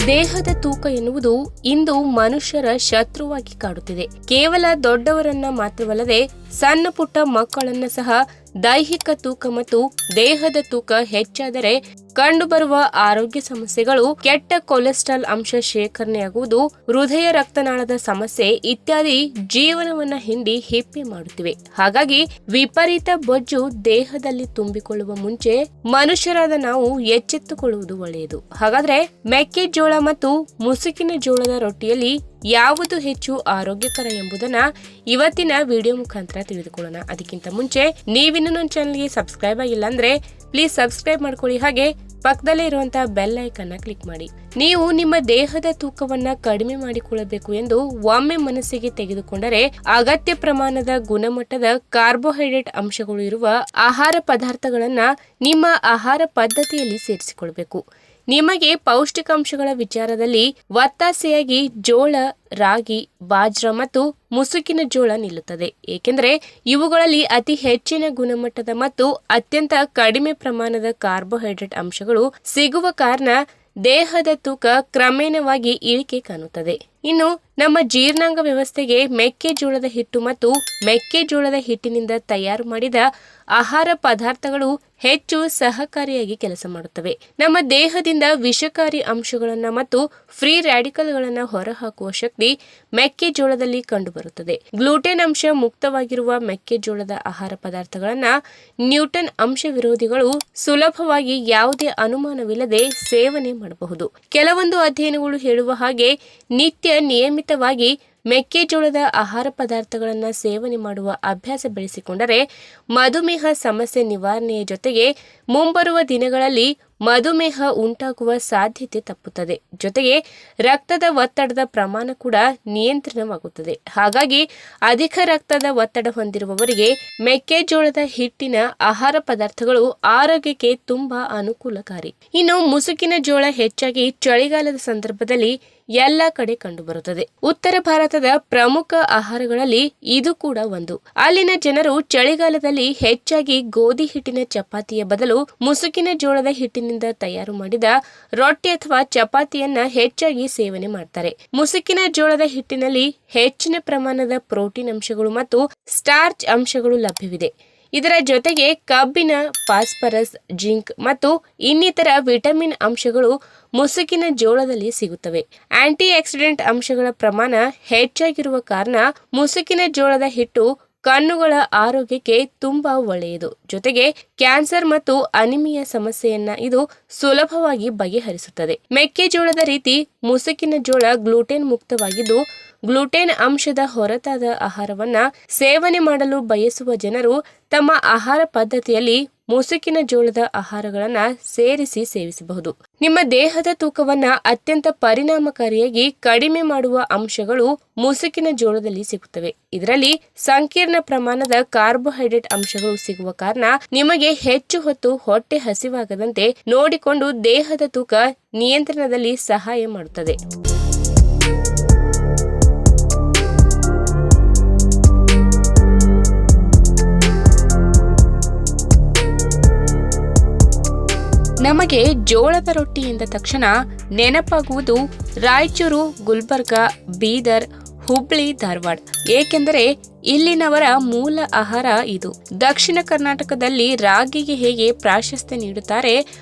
ದೇಹದ ತೂಕ ಎನ್ನುವುದು ಇಂದು ಮನುಷ್ಯರ ಶತ್ರುವಾಗಿ ಕಾಡುತ್ತಿದೆ. ಕೇವಲ ದೊಡ್ಡವರನ್ನ ಮಾತ್ರವಲ್ಲದೆ ಸಣ್ಣ ಪುಟ್ಟ ಮಕ್ಕಳನ್ನ ಸಹ ದೈಹಿಕ ತೂಕ ಮತ್ತು ದೇಹದ ತೂಕ ಹೆಚ್ಚಾದರೆ ಕಂಡುಬರುವ ಆರೋಗ್ಯ ಸಮಸ್ಯೆಗಳು ಕೆಟ್ಟ ಕೊಲೆಸ್ಟ್ರಾಲ್ ಅಂಶ ಶೇಖರಣೆಯಾಗುವುದು, ಹೃದಯ ರಕ್ತನಾಳದ ಸಮಸ್ಯೆ ಇತ್ಯಾದಿ ಜೀವನವನ್ನ ಹಿಂಡಿ ಹಿಪ್ಪಿ ಮಾಡುತ್ತಿವೆ. ಹಾಗಾಗಿ ವಿಪರೀತ ಬೊಜ್ಜು ದೇಹದಲ್ಲಿ ತುಂಬಿಕೊಳ್ಳುವ ಮುಂಚೆ ಮನುಷ್ಯರಾದ ನಾವು ಎಚ್ಚೆತ್ತುಕೊಳ್ಳುವುದು ಒಳ್ಳೆಯದು. ಹಾಗಾದ್ರೆ ಮೆಕ್ಕೆಜೋಳ ಮತ್ತು ಮುಸುಕಿನ ಜೋಳದ ರೊಟ್ಟಿಯಲ್ಲಿ ಯಾವುದು ಹೆಚ್ಚು ಆರೋಗ್ಯಕರ ಎಂಬುದನ್ನ ಇವತ್ತಿನ ವಿಡಿಯೋ ಮುಖಾಂತರ ತಿಳಿದುಕೊಳ್ಳೋಣ. ಅದಕ್ಕಿಂತ ಮುಂಚೆ ನೀವಿನ್ನೂ ನನ್ನ ಚಾನಲ್ಗೆ ಸಬ್ಸ್ಕ್ರೈಬ್ ಆಗಿಲ್ಲ ಅಂದ್ರೆ ಪ್ಲೀಸ್ ಸಬ್ಸ್ಕ್ರೈಬ್ ಮಾಡ್ಕೊಳ್ಳಿ, ಹಾಗೆ ಪಕ್ಕದಲ್ಲೇ ಇರುವಂತಹ ಬೆಲ್ ಐಕನ್ ಕ್ಲಿಕ್ ಮಾಡಿ. ನೀವು ನಿಮ್ಮ ದೇಹದ ತೂಕವನ್ನ ಕಡಿಮೆ ಮಾಡಿಕೊಳ್ಳಬೇಕು ಎಂದು ಒಮ್ಮೆ ಮನಸ್ಸಿಗೆ ತೆಗೆದುಕೊಂಡರೆ ಅಗತ್ಯ ಪ್ರಮಾಣದ ಗುಣಮಟ್ಟದ ಕಾರ್ಬೋಹೈಡ್ರೇಟ್ ಅಂಶಗಳು ಇರುವ ಆಹಾರ ಪದಾರ್ಥಗಳನ್ನ ನಿಮ್ಮ ಆಹಾರ ಪದ್ಧತಿಯಲ್ಲಿ ಸೇರಿಸಿಕೊಳ್ಬೇಕು. ನಿಮಗೆ ಪೌಷ್ಟಿಕಾಂಶಗಳ ವಿಚಾರದಲ್ಲಿ ಒತ್ತಾಸೆಯಾಗಿ ಜೋಳ, ರಾಗಿ, ಬಾಜ್ರಾ ಮತ್ತು ಮುಸುಕಿನ ಜೋಳ ನಿಲ್ಲುತ್ತದೆ. ಏಕೆಂದರೆ ಇವುಗಳಲ್ಲಿ ಅತಿ ಹೆಚ್ಚಿನ ಗುಣಮಟ್ಟದ ಮತ್ತು ಅತ್ಯಂತ ಕಡಿಮೆ ಪ್ರಮಾಣದ ಕಾರ್ಬೋಹೈಡ್ರೇಟ್ ಅಂಶಗಳು ಸಿಗುವ ಕಾರಣ ದೇಹದ ತೂಕ ಕ್ರಮೇಣವಾಗಿ ಇಳಿಕೆ ಕಾಣುತ್ತದೆ. ಇನ್ನು ನಮ್ಮ ಜೀರ್ಣಾಂಗ ವ್ಯವಸ್ಥೆಗೆ ಮೆಕ್ಕೆಜೋಳದ ಹಿಟ್ಟು ಮತ್ತು ಮೆಕ್ಕೆಜೋಳದ ಹಿಟ್ಟಿನಿಂದ ತಯಾರು ಮಾಡಿದ ಆಹಾರ ಪದಾರ್ಥಗಳು ಹೆಚ್ಚು ಸಹಕಾರಿಯಾಗಿ ಕೆಲಸ ಮಾಡುತ್ತವೆ. ನಮ್ಮ ದೇಹದಿಂದ ವಿಷಕಾರಿ ಅಂಶಗಳನ್ನ ಮತ್ತು ಫ್ರೀ ರ್ಯಾಡಿಕಲ್ಗಳನ್ನ ಹೊರಹಾಕುವ ಶಕ್ತಿ ಮೆಕ್ಕೆಜೋಳದಲ್ಲಿ ಕಂಡುಬರುತ್ತದೆ. ಗ್ಲೂಟೆನ್ ಅಂಶ ಮುಕ್ತವಾಗಿರುವ ಮೆಕ್ಕೆಜೋಳದ ಆಹಾರ ಪದಾರ್ಥಗಳನ್ನ ನ್ಯೂಟನ್ ಅಂಶ ವಿರೋಧಿಗಳು ಸುಲಭವಾಗಿ ಯಾವುದೇ ಅನುಮಾನವಿಲ್ಲದೆ ಸೇವನೆ ಮಾಡಬಹುದು. ಕೆಲವೊಂದು ಅಧ್ಯಯನಗಳು ಹೇಳುವ ಹಾಗೆ ನಿತ್ಯ ನಿಯಮಿತವಾಗಿ ಮೆಕ್ಕೆಜೋಳದ ಆಹಾರ ಪದಾರ್ಥಗಳನ್ನು ಸೇವನೆ ಮಾಡುವ ಅಭ್ಯಾಸ ಬೆಳೆಸಿಕೊಂಡರೆ ಮಧುಮೇಹ ಸಮಸ್ಯೆ ನಿವಾರಣೆಯ ಜೊತೆಗೆ ಮುಂಬರುವ ದಿನಗಳಲ್ಲಿ ಮಧುಮೇಹ ಉಂಟಾಗುವ ಸಾಧ್ಯತೆ ತಪ್ಪುತ್ತದೆ. ಜೊತೆಗೆ ರಕ್ತದ ಒತ್ತಡದ ಪ್ರಮಾಣ ಕೂಡ ನಿಯಂತ್ರಣವಾಗುತ್ತದೆ. ಹಾಗಾಗಿ ಅಧಿಕ ರಕ್ತದ ಒತ್ತಡ ಹೊಂದಿರುವವರಿಗೆ ಮೆಕ್ಕೆಜೋಳದ ಹಿಟ್ಟಿನ ಆಹಾರ ಪದಾರ್ಥಗಳು ಆರೋಗ್ಯಕ್ಕೆ ತುಂಬಾ ಅನುಕೂಲಕಾರಿ. ಇನ್ನು ಮುಸುಕಿನ ಜೋಳ ಹೆಚ್ಚಾಗಿ ಚಳಿಗಾಲದ ಸಂದರ್ಭದಲ್ಲಿ ಎಲ್ಲ ಕಡೆ ಕಂಡುಬರುತ್ತದೆ. ಉತ್ತರ ಭಾರತದ ಪ್ರಮುಖ ಆಹಾರಗಳಲ್ಲಿ ಇದು ಕೂಡ ಒಂದು. ಅಲ್ಲಿನ ಜನರು ಚಳಿಗಾಲದಲ್ಲಿ ಹೆಚ್ಚಾಗಿ ಗೋಧಿ ಹಿಟ್ಟಿನ ಚಪಾತಿಯ ಬದಲು ಮುಸುಕಿನ ಜೋಳದ ಹಿಟ್ಟಿನಿಂದ ತಯಾರು ಮಾಡಿದ ರೊಟ್ಟಿ ಅಥವಾ ಚಪಾತಿಯನ್ನ ಹೆಚ್ಚಾಗಿ ಸೇವನೆ ಮಾಡ್ತಾರೆ. ಮುಸುಕಿನ ಜೋಳದ ಹಿಟ್ಟಿನಲ್ಲಿ ಹೆಚ್ಚಿನ ಪ್ರಮಾಣದ ಪ್ರೋಟೀನ್ ಅಂಶಗಳು ಮತ್ತು ಸ್ಟಾರ್ಚ್ ಅಂಶಗಳು ಲಭ್ಯವಿದೆ. ಇದರ ಜೊತೆಗೆ ಕಬ್ಬಿಣ, ಫಾಸ್ಫರಸ್, ಜಿಂಕ್ ಮತ್ತು ಇನ್ನಿತರ ವಿಟಮಿನ್ ಅಂಶಗಳು ಮುಸುಕಿನ ಜೋಳದಲ್ಲಿ ಸಿಗುತ್ತವೆ. ಆಂಟಿ ಆಕ್ಸಿಡೆಂಟ್ ಅಂಶಗಳ ಪ್ರಮಾಣ ಹೆಚ್ಚಾಗಿರುವ ಕಾರಣ ಮುಸುಕಿನ ಜೋಳದ ಹಿಟ್ಟು ಕಣ್ಣುಗಳ ಆರೋಗ್ಯಕ್ಕೆ ತುಂಬಾ ಒಳ್ಳೆಯದು. ಜೊತೆಗೆ ಕ್ಯಾನ್ಸರ್ ಮತ್ತು ಅನಿಮಿಯಾ ಸಮಸ್ಯೆಯನ್ನ ಇದು ಸುಲಭವಾಗಿ ಬಗೆಹರಿಸುತ್ತದೆ. ಮೆಕ್ಕೆಜೋಳದ ರೀತಿ ಮುಸುಕಿನ ಜೋಳ ಗ್ಲೂಟೆನ್ ಮುಕ್ತವಾಗಿದ್ದು ಗ್ಲೂಟೆನ್ ಅಂಶದ ಹೊರತಾದ ಆಹಾರವನ್ನ ಸೇವನೆ ಮಾಡಲು ಬಯಸುವ ಜನರು ತಮ್ಮ ಆಹಾರ ಪದ್ಧತಿಯಲ್ಲಿ ಮುಸುಕಿನ ಜೋಳದ ಆಹಾರಗಳನ್ನ ಸೇರಿಸಿ ಸೇವಿಸಬಹುದು. ನಿಮ್ಮ ದೇಹದ ತೂಕವನ್ನ ಅತ್ಯಂತ ಪರಿಣಾಮಕಾರಿಯಾಗಿ ಕಡಿಮೆ ಮಾಡುವ ಅಂಶಗಳು ಮುಸುಕಿನ ಜೋಳದಲ್ಲಿ ಸಿಗುತ್ತವೆ. ಇದರಲ್ಲಿ ಸಂಕೀರ್ಣ ಪ್ರಮಾಣದ ಕಾರ್ಬೋಹೈಡ್ರೇಟ್ ಅಂಶಗಳು ಸಿಗುವ ಕಾರಣ ನಿಮಗೆ ಹೆಚ್ಚು ಹೊತ್ತು ಹೊಟ್ಟೆ ಹಸಿವಾಗದಂತೆ ನೋಡಿಕೊಂಡು ದೇಹದ ತೂಕ ನಿಯಂತ್ರಣದಲ್ಲಿ ಸಹಾಯ ಮಾಡುತ್ತದೆ. ನಮಗೆ ಜೋಳದ ರೊಟ್ಟಿ ಎಂದ ತಕ್ಷಣ ನೆನಪಾಗುವುದು ರಾಯಚೂರು, ಗುಲ್ಬರ್ಗಾ, ಬೀದರ್, ಹುಬ್ಳಿ, ಧಾರವಾಡ. ಏಕೆಂದರೆ ಇಲ್ಲಿನವರ ಮೂಲ ಆಹಾರ ಇದು. ದಕ್ಷಿಣ ಕರ್ನಾಟಕದಲ್ಲಿ ರಾಗಿಗೆ ಹೇಗೆ ಪ್ರಾಶಸ್ತ್ಯ ನೀಡುತ್ತಾರೆ,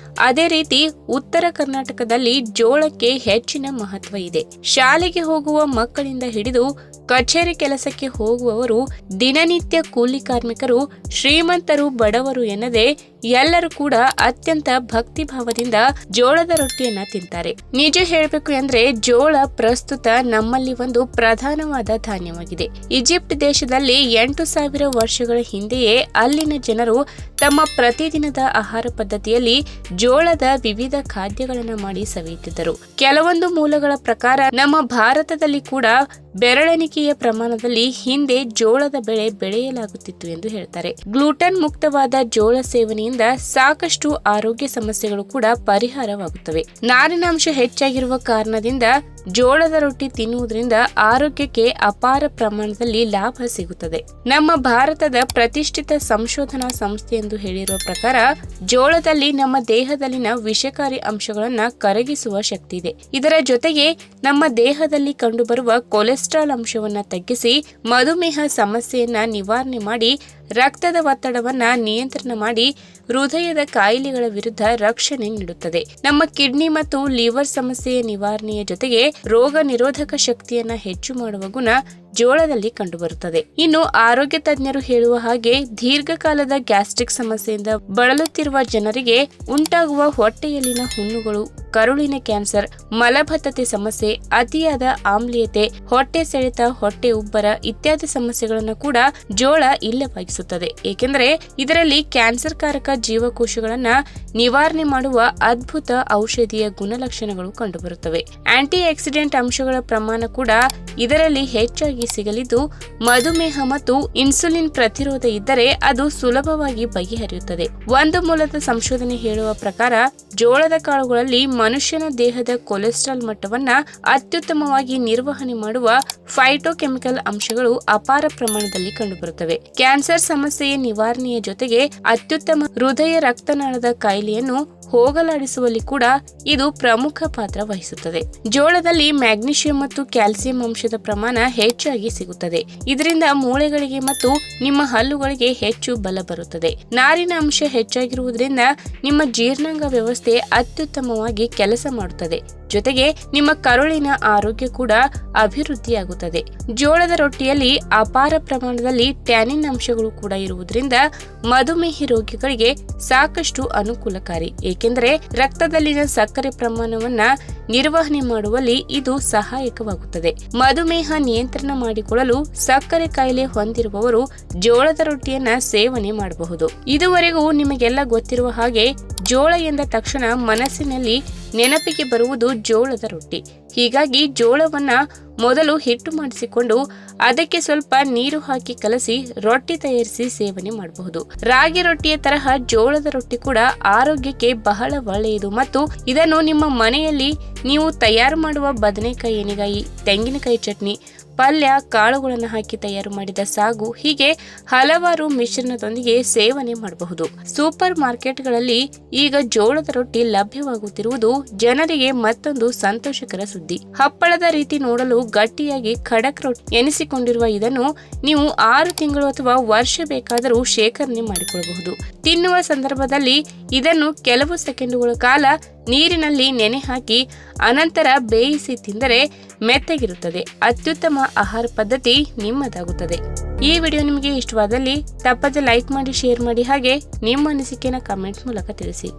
ಅದೇ ರೀತಿ ಉತ್ತರ ಕರ್ನಾಟಕದಲ್ಲಿ ಜೋಳಕ್ಕೆ ಹೆಚ್ಚಿನ ಮಹತ್ವ ಇದೆ. ಶಾಲೆಗೆ ಹೋಗುವ ಮಕ್ಕಳಿಂದ ಹಿಡಿದು ಕಚೇರಿ ಕೆಲಸಕ್ಕೆ ಹೋಗುವವರು, ದಿನನಿತ್ಯ ಕೂಲಿ ಕಾರ್ಮಿಕರು, ಶ್ರೀಮಂತರು, ಬಡವರು ಎನ್ನದೆ ಎಲ್ಲರೂ ಕೂಡ ಅತ್ಯಂತ ಭಕ್ತಿ ಭಾವದಿಂದ ಜೋಳದ ರೊಟ್ಟಿಯನ್ನ ತಿಂತಾರೆ. ನಿಜ ಹೇಳಬೇಕು ಅಂದ್ರೆ ಜೋಳ ಪ್ರಸ್ತುತ ನಮ್ಮಲ್ಲಿ ಒಂದು ಪ್ರಧಾನವಾದ ಧಾನ್ಯವಾಗಿದೆ. ಈಜಿಪ್ಟ್ ದೇಶದಲ್ಲಿ 8,000 ವರ್ಷಗಳ ಹಿಂದೆಯೇ ಅಲ್ಲಿನ ಜನರು ತಮ್ಮ ಪ್ರತಿದಿನದ ಆಹಾರ ಪದ್ಧತಿಯಲ್ಲಿ ಜೋಳದ ವಿವಿಧ ಖಾದ್ಯಗಳನ್ನು ಮಾಡಿ ಸವಿಯುತ್ತಿದ್ದರು. ಕೆಲವೊಂದು ಮೂಲಗಳ ಪ್ರಕಾರ ನಮ್ಮ ಭಾರತದಲ್ಲಿ ಕೂಡ ಬೆರಳೆಣಿಕೆಯ ಪ್ರಮಾಣದಲ್ಲಿ ಹಿಂದೆ ಜೋಳದ ಬೆಳೆ ಬೆಳೆಯಲಾಗುತ್ತಿತ್ತು ಎಂದು ಹೇಳ್ತಾರೆ. ಗ್ಲೂಟನ್ ಮುಕ್ತವಾದ ಜೋಳ ಸೇವನೆಯಿಂದ ಸಾಕಷ್ಟು ಆರೋಗ್ಯ ಸಮಸ್ಯೆಗಳು ಕೂಡ ಪರಿಹಾರವಾಗುತ್ತವೆ. ನಾರಿನಾಂಶ ಹೆಚ್ಚಾಗಿರುವ ಕಾರಣದಿಂದ ಜೋಳದ ರೊಟ್ಟಿ ತಿನ್ನುವುದರಿಂದ ಆರೋಗ್ಯಕ್ಕೆ ಅಪಾರ ಪ್ರಮಾಣದಲ್ಲಿ ಲಾಭ ಸಿಗುತ್ತದೆ. ನಮ್ಮ ಭಾರತದ ಪ್ರತಿಷ್ಠಿತ ಸಂಶೋಧನಾ ಸಂಸ್ಥೆ ಎಂದು ಹೇಳಿರುವ ಪ್ರಕಾರ ಜೋಳದಲ್ಲಿ ನಮ್ಮ ದೇಹದಲ್ಲಿನ ವಿಷಕಾರಿ ಅಂಶಗಳನ್ನ ಕರಗಿಸುವ ಶಕ್ತಿ ಇದೆ. ಇದರ ಜೊತೆಗೆ ನಮ್ಮ ದೇಹದಲ್ಲಿ ಕಂಡುಬರುವ ಕೊಲೆಸ್ಟ್ರಾಲ್ ಅಂಶವನ್ನ ತಗ್ಗಿಸಿ ಮಧುಮೇಹ ಸಮಸ್ಯೆಯನ್ನ ನಿವಾರಣೆ ಮಾಡಿ ರಕ್ತದ ಒತ್ತಡವನ್ನ ನಿಯಂತ್ರಣ ಮಾಡಿ ಹೃದಯದ ಕಾಯಿಲೆಗಳ ವಿರುದ್ಧ ರಕ್ಷಣೆ ನೀಡುತ್ತದೆ. ನಮ್ಮ ಕಿಡ್ನಿ ಮತ್ತು ಲಿವರ್ ಸಮಸ್ಯೆಯ ನಿವಾರಣೆಯ ಜೊತೆಗೆ ರೋಗ ನಿರೋಧಕ ಶಕ್ತಿಯನ್ನ ಹೆಚ್ಚು ಮಾಡುವ ಗುಣ ಜೋಳದಲ್ಲಿ ಕಂಡುಬರುತ್ತದೆ. ಇನ್ನು ಆರೋಗ್ಯ ತಜ್ಞರು ಹೇಳುವ ಹಾಗೆ ದೀರ್ಘಕಾಲದ ಗ್ಯಾಸ್ಟ್ರಿಕ್ ಸಮಸ್ಯೆಯಿಂದ ಬಳಲುತ್ತಿರುವ ಜನರಿಗೆ ಉಂಟಾಗುವ ಹೊಟ್ಟೆಯಲ್ಲಿನ ಹುಣ್ಣುಗಳು, ಕರುಳಿನ ಕ್ಯಾನ್ಸರ್, ಮಲಬದ್ಧತೆ ಸಮಸ್ಯೆ, ಅತಿಯಾದ ಆಮ್ಲೀಯತೆ, ಹೊಟ್ಟೆ ಸೆಳೆತ, ಹೊಟ್ಟೆ ಉಬ್ಬರ ಇತ್ಯಾದಿ ಸಮಸ್ಯೆಗಳನ್ನು ಕೂಡ ಜೋಳ ಇಲ್ಲವಾಗಿಸುತ್ತದೆ. ಏಕೆಂದರೆ ಇದರಲ್ಲಿ ಕ್ಯಾನ್ಸರ್ ಕಾರಕ ಜೀವಕೋಶಗಳನ್ನ ನಿವಾರಣೆ ಮಾಡುವ ಅದ್ಭುತ ಔಷಧೀಯ ಗುಣಲಕ್ಷಣಗಳು ಕಂಡುಬರುತ್ತವೆ. ಆಂಟಿ ಆಕ್ಸಿಡೆಂಟ್ ಅಂಶಗಳ ಪ್ರಮಾಣ ಕೂಡ ಇದರಲ್ಲಿ ಹೆಚ್ಚಾಗಿ ಸಿಗಲಿದ್ದು ಮಧುಮೇಹ ಮತ್ತು ಇನ್ಸುಲಿನ್ ಪ್ರತಿರೋಧ ಇದ್ದರೆ ಅದು ಸುಲಭವಾಗಿ ಬಗೆಹರಿಯುತ್ತದೆ. ಒಂದು ಮೂಲದ ಸಂಶೋಧನೆ ಹೇಳುವ ಪ್ರಕಾರ ಜೋಳದ ಕಾಳುಗಳಲ್ಲಿ ಮನುಷ್ಯನ ದೇಹದ ಕೊಲೆಸ್ಟ್ರಾಲ್ ಮಟ್ಟವನ್ನ ಅತ್ಯುತ್ತಮವಾಗಿ ನಿರ್ವಹಣೆ ಮಾಡುವ ಫೈಟೋಕೆಮಿಕಲ್ ಅಂಶಗಳು ಅಪಾರ ಪ್ರಮಾಣದಲ್ಲಿ ಕಂಡುಬರುತ್ತವೆ. ಕ್ಯಾನ್ಸರ್ ಸಮಸ್ಯೆಯ ನಿವಾರಣೆಯ ಜೊತೆಗೆ ಅತ್ಯುತ್ತಮ ಹೃದಯ ರಕ್ತನಾಳದ ಕಾಯಿಲೆಯನ್ನು ಹೋಗಲಾಡಿಸುವಲ್ಲಿ ಕೂಡ ಇದು ಪ್ರಮುಖ ಪಾತ್ರ ವಹಿಸುತ್ತದೆ. ಜೋಳದಲ್ಲಿ ಮ್ಯಾಗ್ನೀಷಿಯಂ ಮತ್ತು ಕ್ಯಾಲ್ಸಿಯಂ ಅಂಶದ ಪ್ರಮಾಣ ಹೆಚ್ಚಾಗಿ ಸಿಗುತ್ತದೆ. ಇದರಿಂದ ಮೂಳೆಗಳಿಗೆ ಮತ್ತು ನಿಮ್ಮ ಹಲ್ಲುಗಳಿಗೆ ಹೆಚ್ಚು ಬಲ ಬರುತ್ತದೆ. ನಾರಿನ ಅಂಶ ಹೆಚ್ಚಾಗಿರುವುದರಿಂದ ನಿಮ್ಮ ಜೀರ್ಣಾಂಗ ವ್ಯವಸ್ಥೆ ಅತ್ಯುತ್ತಮವಾಗಿ ಕೆಲಸ ಮಾಡುತ್ತದೆ. ಜೊತೆಗೆ ನಿಮ್ಮ ಕರುಳಿನ ಆರೋಗ್ಯ ಕೂಡ ಅಭಿವೃದ್ಧಿಯಾಗುತ್ತದೆ. ಜೋಳದ ರೊಟ್ಟಿಯಲ್ಲಿ ಅಪಾರ ಪ್ರಮಾಣದಲ್ಲಿ ಟ್ಯಾನಿನ್ ಅಂಶಗಳು ಕೂಡ ಇರುವುದರಿಂದ ಮಧುಮೇಹ ರೋಗಿಗಳಿಗೆ ಸಾಕಷ್ಟು ಅನುಕೂಲಕಾರಿ. ಏಕೆಂದರೆ ರಕ್ತದಲ್ಲಿನ ಸಕ್ಕರೆ ಪ್ರಮಾಣವನ್ನ ನಿರ್ವಹಣೆ ಮಾಡುವಲ್ಲಿ ಇದು ಸಹಾಯಕವಾಗುತ್ತದೆ. ಮಧುಮೇಹ ನಿಯಂತ್ರಣ ಮಾಡಿಕೊಳ್ಳಲು ಸಕ್ಕರೆ ಕಾಯಿಲೆ ಹೊಂದಿರುವವರು ಜೋಳದ ರೊಟ್ಟಿಯನ್ನ ಸೇವನೆ ಮಾಡಬಹುದು. ಇದುವರೆಗೂ ನಿಮಗೆಲ್ಲ ಗೊತ್ತಿರುವ ಹಾಗೆ ಜೋಳ ಎಂದ ತಕ್ಷಣ ಮನಸ್ಸಿನಲ್ಲಿ ನೆನಪಿಗೆ ಬರುವುದು ಜೋಳದ ರೊಟ್ಟಿ. ಹೀಗಾಗಿ ಜೋಳವನ್ನ ಮೊದಲು ಹಿಟ್ಟು ಮಾಡಿಸಿಕೊಂಡು ಅದಕ್ಕೆ ಸ್ವಲ್ಪ ನೀರು ಹಾಕಿ ಕಲಸಿ ರೊಟ್ಟಿ ತಯಾರಿಸಿ ಸೇವನೆ ಮಾಡಬಹುದು. ರಾಗಿ ರೊಟ್ಟಿಯ ತರಹ ಜೋಳದ ರೊಟ್ಟಿ ಕೂಡ ಆರೋಗ್ಯಕ್ಕೆ ಬಹಳ ಒಳ್ಳೆಯದು ಮತ್ತು ಇದನ್ನು ನಿಮ್ಮ ಮನೆಯಲ್ಲಿ ನೀವು ತಯಾರು ಮಾಡುವ ಬದನೆಕಾಯಿ ಎಣ್ಣೆಗಾಯಿ, ತೆಂಗಿನಕಾಯಿ ಚಟ್ನಿ, ಪಲ್ಯ, ಕಾಳುಗಳನ್ನು ಹಾಕಿ ತಯಾರು ಮಾಡಿದ ಸಾಗು ಹೀಗೆ ಹಲವಾರು ಮಿಶ್ರಣದೊಂದಿಗೆ ಸೇವನೆ ಮಾಡಬಹುದು. ಸೂಪರ್ ಮಾರ್ಕೆಟ್ಗಳಲ್ಲಿ ಈಗ ಜೋಳದ ರೊಟ್ಟಿ ಲಭ್ಯವಾಗುತ್ತಿರುವುದು ಜನರಿಗೆ ಮತ್ತೊಂದು ಸಂತೋಷಕರ ಸುದ್ದಿ. ಹಪ್ಪಳದ ರೀತಿ ನೋಡಲು ಗಟ್ಟಿಯಾಗಿ ಖಡಕ್ ರೊಟ್ಟಿ ಎನಿಸಿಕೊಂಡಿರುವ ಇದನ್ನು ನೀವು 6 ತಿಂಗಳು ಅಥವಾ ವರ್ಷ ಬೇಕಾದರೂ ಶೇಖರಣೆ ಮಾಡಿಕೊಳ್ಳಬಹುದು. ತಿನ್ನುವ ಸಂದರ್ಭದಲ್ಲಿ ಇದನ್ನು ಕೆಲವು ಸೆಕೆಂಡುಗಳ ಕಾಲ ನೀರಿನಲ್ಲಿ ನೆನೆ ಹಾಕಿ ಅನಂತರ ಬೇಯಿಸಿ ತಿಂದರೆ ಮೆತ್ತಗಿರುತ್ತದೆ. ಅತ್ಯುತ್ತಮ ಆಹಾರ ಪದ್ಧತಿ ನಿಮ್ಮದಾಗುತ್ತದೆ. ಈ ವಿಡಿಯೋ ನಿಮಗೆ ಇಷ್ಟವಾದಲ್ಲಿ ತಪ್ಪದೆ ಲೈಕ್ ಮಾಡಿ, ಶೇರ್ ಮಾಡಿ, ಹಾಗೆ ನಿಮ್ಮ ಅನಿಸಿಕೆನ ಕಮೆಂಟ್ ಮೂಲಕ ತಿಳಿಸಿ.